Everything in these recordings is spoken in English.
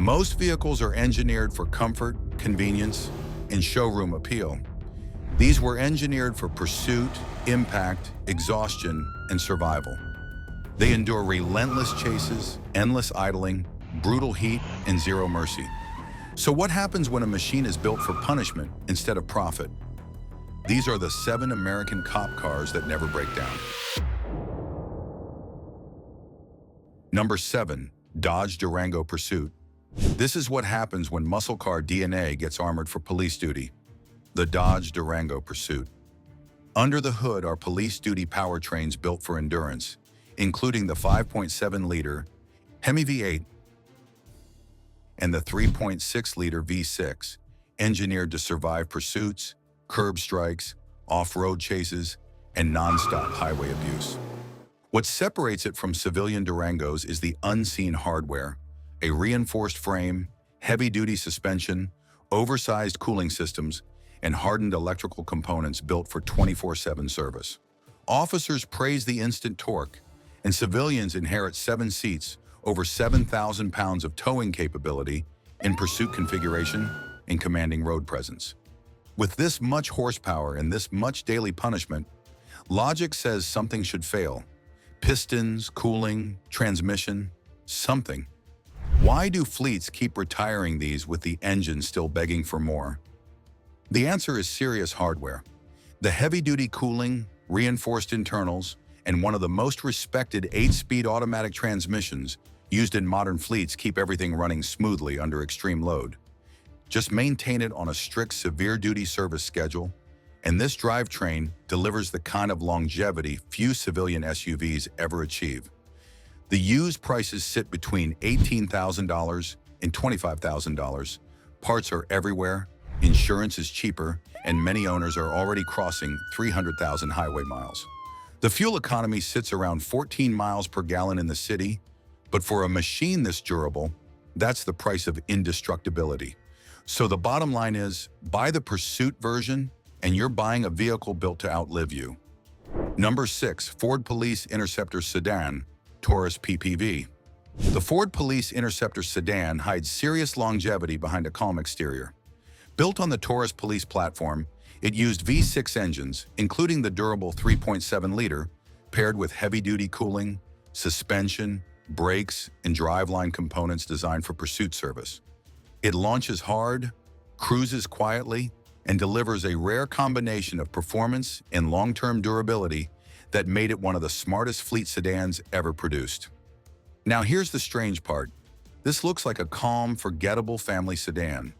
Most vehicles are engineered for comfort, convenience, and showroom appeal. These were engineered for pursuit, impact, exhaustion, and survival. They endure relentless chases, endless idling, brutal heat, and zero mercy. So what happens when a machine is built for punishment instead of profit? These are the 7 American cop cars that never break down. Number 7, Dodge Durango Pursuit. This is what happens when muscle car DNA gets armored for police duty. The Dodge Durango Pursuit. Under the hood are police duty powertrains built for endurance, including the 5.7-liter Hemi V8 and the 3.6-liter V6, engineered to survive pursuits, curb strikes, off-road chases, and non-stop highway abuse. What separates it from civilian Durangos is the unseen hardware: a reinforced frame, heavy-duty suspension, oversized cooling systems, and hardened electrical components built for 24/7 service. Officers praise the instant torque, and civilians inherit 7 seats, over 7,000 pounds of towing capability in pursuit configuration and commanding road presence. With this much horsepower and this much daily punishment, logic says something should fail. Pistons, cooling, transmission, something. Why do fleets keep retiring these with the engine still begging for more? The answer is serious hardware. The heavy-duty cooling, reinforced internals, and one of the most respected 8-speed automatic transmissions used in modern fleets keep everything running smoothly under extreme load. Just maintain it on a strict severe-duty service schedule, and this drivetrain delivers the kind of longevity few civilian SUVs ever achieve. The used prices sit between $18,000 and $25,000. Parts are everywhere, insurance is cheaper, and many owners are already crossing 300,000 highway miles. The fuel economy sits around 14 miles per gallon in the city, but for a machine this durable, that's the price of indestructibility. So the bottom line is, buy the Pursuit version, and you're buying a vehicle built to outlive you. Number 6, Ford Police Interceptor Sedan, Taurus PPV. The Ford Police Interceptor Sedan hides serious longevity behind a calm exterior. Built on the Taurus Police platform, it used V6 engines, including the durable 3.7-liter, paired with heavy-duty cooling, suspension, brakes, and driveline components designed for pursuit service. It launches hard, cruises quietly, and delivers a rare combination of performance and long-term durability that made it one of the smartest fleet sedans ever produced. Now here's the strange part. This looks like a calm, forgettable family sedan.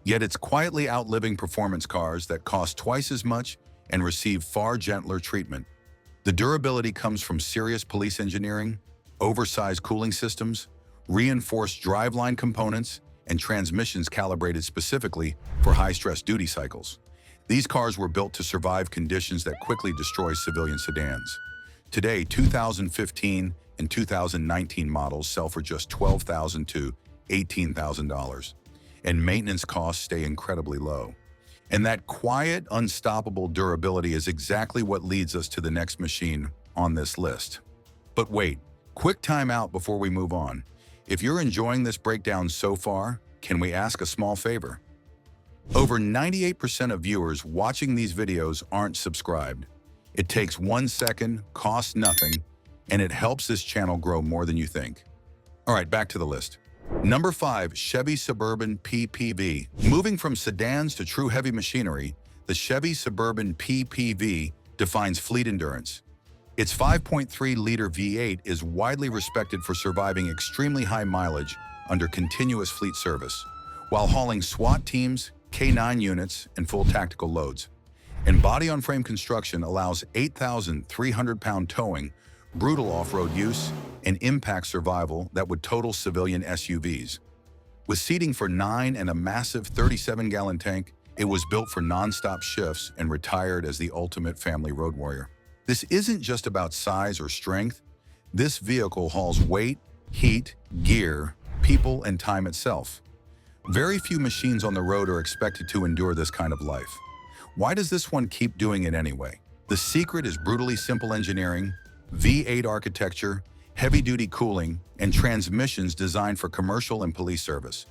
Yet it's quietly outliving performance cars that cost twice as much and receive far gentler treatment. The durability comes from serious police engineering, oversized cooling systems, reinforced driveline components, and transmissions calibrated specifically for high-stress duty cycles. These cars were built to survive conditions that quickly destroy civilian sedans. Today, 2015 and 2019 models sell for just $12,000 to $18,000, and maintenance costs stay incredibly low. And that quiet, unstoppable durability is exactly what leads us to the next machine on this list. But wait, quick time out before we move on. If you're enjoying this breakdown so far, can we ask a small favor? Over 98% of viewers watching these videos aren't subscribed. It takes 1 second, costs nothing, and it helps this channel grow more than you think. All right, back to the list. Number 5, Chevy Suburban PPV. Moving from sedans to true heavy machinery, the Chevy Suburban PPV defines fleet endurance. Its 5.3-liter V8 is widely respected for surviving extremely high mileage under continuous fleet service, while hauling SWAT teams, K9 units, and full tactical loads. And body-on-frame construction allows 8,300-pound towing, brutal off-road use, and impact survival that would total civilian SUVs. With seating for 9 and a massive 37-gallon tank, it was built for non-stop shifts and retired as the ultimate family road warrior. This isn't just about size or strength. This vehicle hauls weight, heat, gear, people, and time itself. Very few machines on the road are expected to endure this kind of life. Why does this one keep doing it anyway? The secret is brutally simple engineering, V8 architecture, heavy-duty cooling, and transmissions designed for commercial and police service.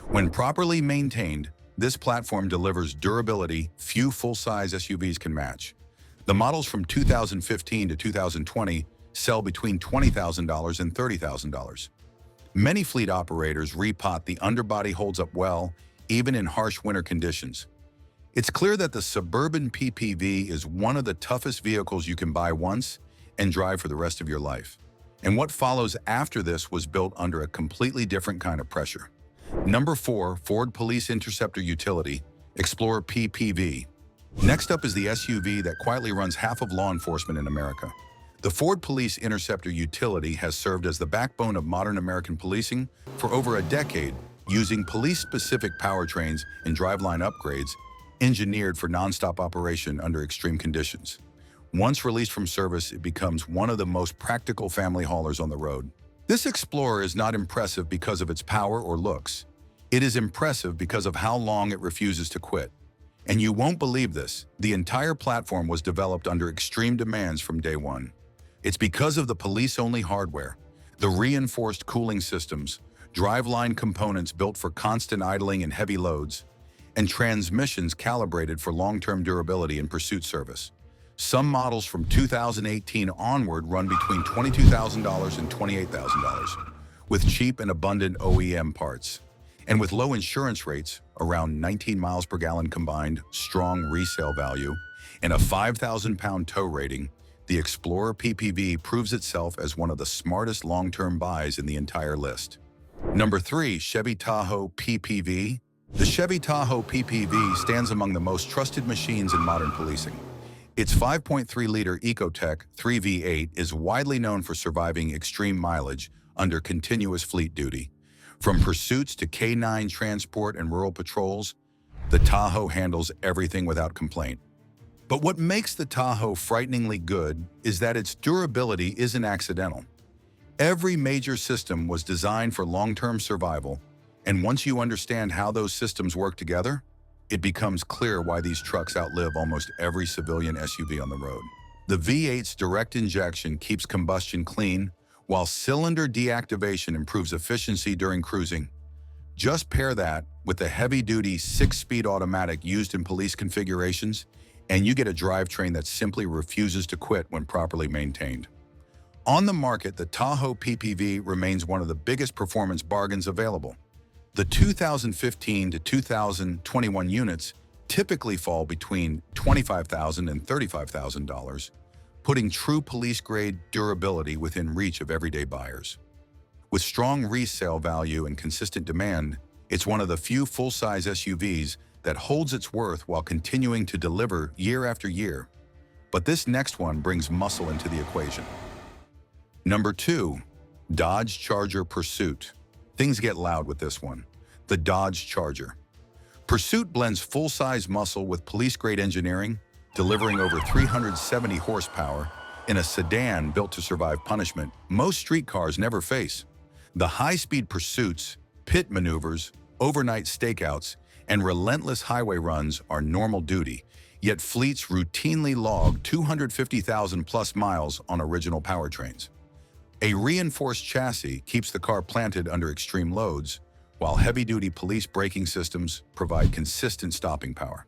When properly maintained, this platform delivers durability few full-size SUVs can match. The models from 2015 to 2020 sell between $20,000 and $30,000. Many fleet operators repot the underbody holds up well, even in harsh winter conditions. It's clear that the Suburban PPV is one of the toughest vehicles you can buy once and drive for the rest of your life. And what follows after this was built under a completely different kind of pressure. Number 4, Ford Police Interceptor Utility, Explorer PPV. Next up is the SUV that quietly runs half of law enforcement in America. The Ford Police Interceptor Utility has served as the backbone of modern American policing for over a decade, using police-specific powertrains and driveline upgrades engineered for nonstop operation under extreme conditions. Once released from service, it becomes one of the most practical family haulers on the road. This Explorer is not impressive because of its power or looks. It is impressive because of how long it refuses to quit. And you won't believe this, the entire platform was developed under extreme demands from day one. It's because of the police-only hardware, the reinforced cooling systems, driveline components built for constant idling and heavy loads, and transmissions calibrated for long-term durability and pursuit service. Some models from 2018 onward run between $22,000 and $28,000, with cheap and abundant OEM parts. And with low insurance rates, around 19 miles per gallon combined, strong resale value, and a 5,000-pound tow rating, the Explorer PPV proves itself as one of the smartest long-term buys in the entire list. Number 3, Chevy Tahoe PPV. The Chevy Tahoe PPV stands among the most trusted machines in modern policing. Its 5.3-liter Ecotec 3V8 is widely known for surviving extreme mileage under continuous fleet duty. From pursuits to K9 transport and rural patrols, the Tahoe handles everything without complaint. But what makes the Tahoe frighteningly good is that its durability isn't accidental. Every major system was designed for long-term survival, and once you understand how those systems work together, it becomes clear why these trucks outlive almost every civilian SUV on the road. The V8's direct injection keeps combustion clean, while cylinder deactivation improves efficiency during cruising. Just pair that with the heavy-duty 6-speed automatic used in police configurations, and you get a drivetrain that simply refuses to quit when properly maintained. On the market, the Tahoe PPV remains one of the biggest performance bargains available. The 2015 to 2021 units typically fall between $25,000 and $35,000, putting true police-grade durability within reach of everyday buyers. With strong resale value and consistent demand, it's one of the few full-size SUVs that holds its worth while continuing to deliver year after year. But this next one brings muscle into the equation. Number 2, Dodge Charger Pursuit. Things get loud with this one. The Dodge Charger. Pursuit blends full-size muscle with police-grade engineering, delivering over 370 horsepower in a sedan built to survive punishment most street cars never face. The high-speed pursuits, pit maneuvers, overnight stakeouts, and relentless highway runs are normal duty, yet fleets routinely log 250,000-plus miles on original powertrains. A reinforced chassis keeps the car planted under extreme loads, while heavy-duty police braking systems provide consistent stopping power.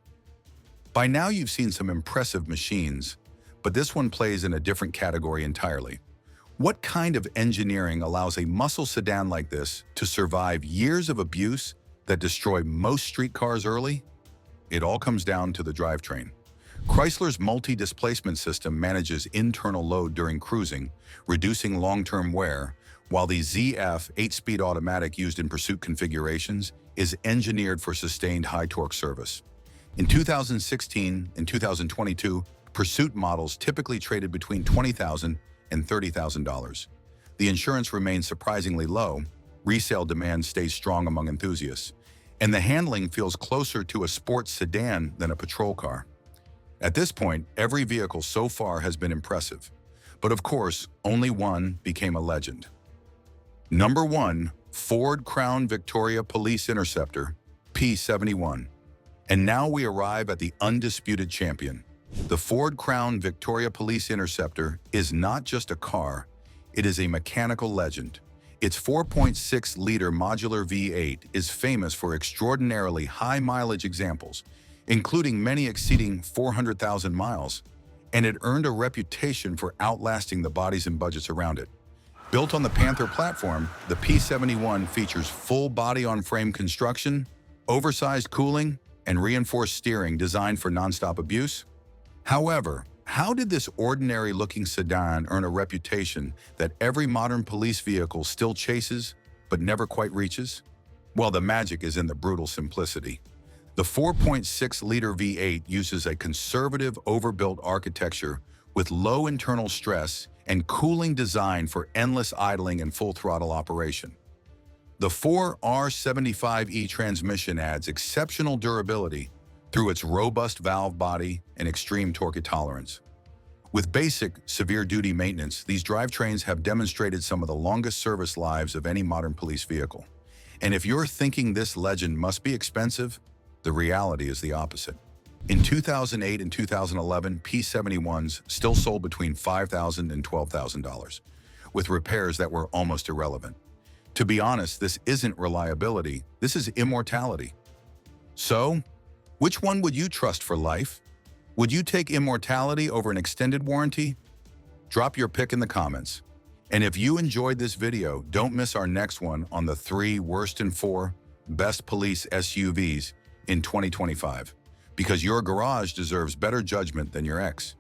By now you've seen some impressive machines, but this one plays in a different category entirely. What kind of engineering allows a muscle sedan like this to survive years of abuse that destroy most street cars early? It all comes down to the drivetrain. Chrysler's multi-displacement system manages internal load during cruising, reducing long-term wear, while the ZF 8-speed automatic used in pursuit configurations is engineered for sustained high-torque service. In 2016 and 2022, pursuit models typically traded between $20,000 and $30,000. The insurance remains surprisingly low, resale demand stays strong among enthusiasts, and the handling feels closer to a sports sedan than a patrol car. At this point, every vehicle so far has been impressive, but of course, only one became a legend. Number 1, Ford Crown Victoria Police Interceptor, P71. And now we arrive at the undisputed champion. The Ford Crown Victoria Police Interceptor is not just a car, It is a mechanical legend. Its 4.6-liter modular V8 is famous for extraordinarily high mileage examples, including many exceeding 400,000 miles, and it earned a reputation for outlasting the bodies and budgets around it. Built on the Panther platform, the P71 features full body-on-frame construction, oversized cooling, and reinforced steering designed for nonstop abuse. However, how did this ordinary-looking sedan earn a reputation that every modern police vehicle still chases but never quite reaches? Well, the magic is in the brutal simplicity. The 4.6-liter V8 uses a conservative, overbuilt architecture with low internal stress and cooling design for endless idling and full-throttle operation. The 4R75E transmission adds exceptional durability through its robust valve body and extreme torque tolerance. With basic, severe-duty maintenance, these drivetrains have demonstrated some of the longest service lives of any modern police vehicle. And if you're thinking this legend must be expensive, the reality is the opposite. In 2008 and 2011, P71s still sold between $5,000 and $12,000, with repairs that were almost irrelevant. To be honest, this isn't reliability, this is immortality. So, which one would you trust for life? Would you take immortality over an extended warranty? Drop your pick in the comments. And if you enjoyed this video, don't miss our next one on the 3 worst and 4 best police SUVs in 2025. Because your garage deserves better judgment than your ex.